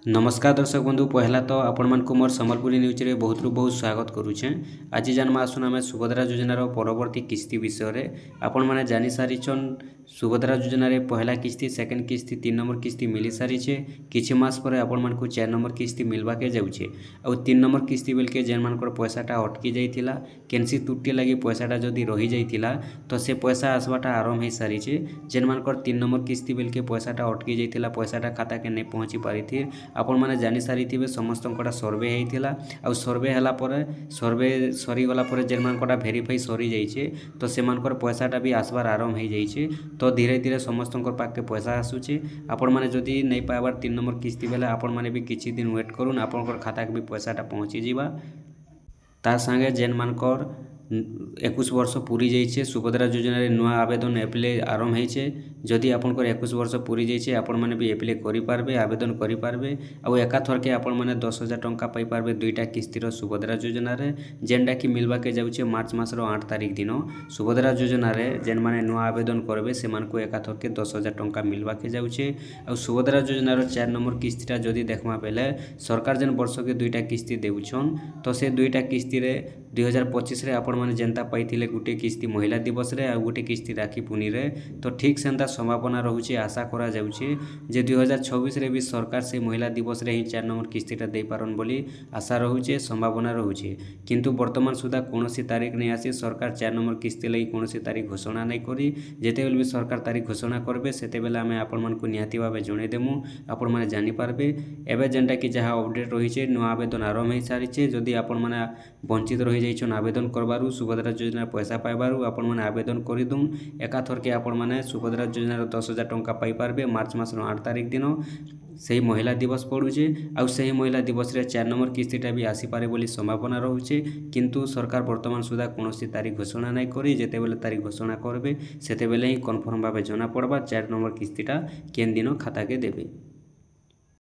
नमस्कार दर्शक बंधु पहला तो आपण मान को मोर संबलपुरी न्यूज रे बहुत बहुत स्वागत करुछे। आज जानमा आसुन आमे सुभद्रा योजनार परवर्ती किस्ती विषय रे आपण माने जानि सारिछन। सुभद्रा योजना रे पहला किस्ती, सेकेंड किस्ती, 3 नंबर किस्ती मिली सारिछे। किछि मास पर आपण मान को 4 नंबर किस्ती मिलबा के जाउछे। आ 3 नंबर किस्ती बेल के जेन मानकर पैसाटा अटकी जाइथिला, केनसी तुट्टी लागि पैसाटा जदी रहि जाइथिला तो से पैसा आसबाटा आरंभ हे सारिछे। जेन मानकर 3 नंबर किस्ती बेल के पैसाटा अटकी जाइथिला, पैसाटा खाता के नै पहुंची पारिथिर। आपण माने जानि सारिथिबे समस्तनकोटा सर्वे हेइथिला। आ सर्वे हला परे सर्वे सरी गला परे जेन मानकोटा वेरीफाई सरी जाइछे तो से मानकर पैसाटा भी आसबार आरंभ हे जाइछे। तो धीरे धीरे समस्तनकर पाके पैसा आसुचे। आपण माने जदी नै पाइबार 3 नंबर किस्ती बेले आपण माने भी किछि दिन वेट करून, आपनकर खाता के भी पैसाटा पहुंची जिबा। तार संगे जेन मानकर 21 वर्ष पूरी जाइछे, सुभद्रा योजना रे नुआ आवेदन एप्लाई आरंभ हेइछे। जदि आपनकर 21 वर्ष पूरी जाइछे आपण माने भी एप्लाई करि पारबे, आवेदन करि पारबे। आ एका थरके आपण माने 10,000 टंका पाई पारबे दुईटा किस्तीर सुभद्रा योजना रे, जेनटा कि मिलबा के जाउछे मार्च मासर 8 तारिख दिन। सुभद्रा योजना रे जेन माने नुआ आवेदन करबे से मानको एका थरके 10,000 टंका मिलबा के जाउछे। आ सुभद्रा योजना रो 4 नंबर किस्तीटा जदि देखमा बेले सरकार जेन वर्ष के दुईटा किस्ती देउछन तो से दुईटा किस्ती रे 2025 रे आपण माने जेनता पाइथिले गुटे किस्ती महिला दिवस रे आ गुटे किस्ती राखी पुनी रे, तो ठीक सेंता संभावना रहुचे। आशा करा जाउछे जे 2026 रे भी सरकार से महिला दिवस रे ही 4 नंबर किस्तीटा दे पारन बोली आशा रहुचे, संभावना रहुचे। किंतु वर्तमान सुधा कोनोसी तारीख नै आसी, सरकार 4 नंबर किस्ती लई कोनोसी तारीख घोषणा नै करी। जेते बेले भी सरकार तारीख घोषणा करबे सेते बेले आमे आपण मानकु निहाती भाबे जणे देमु, आपण माने जानि पारबे। एबे जेनटा कि जहा अपडेट रहिছে नुआ आवेदन आरंभ हे सारिছে। जदि आपण माने वंचित रहि जाइछन आवेदन करबारु, सुभद्रा योजना पैसा पाइबारु, आपण माने आवेदन करि दुन। एका थरके आपण माने सुभद्रा योजना 10,000 टंका पाई पारबे मार्च मासर 8 तारिख दिन। सेही महिला दिवस पड़ुचे। आ सेही महिला दिवस रे 4 नंबर किस्तीटा भी आसी पारे बोली संभावना रहुचे। किंतु सरकार वर्तमान सुधा कोनोसी तारीख घोषणा नै करी। जेते बेले तारीख घोषणा करबे सेते बेले ही कन्फर्म भाबे जना पड़बा 4 नंबर किस्तीटा केन दिन खाता के देबे।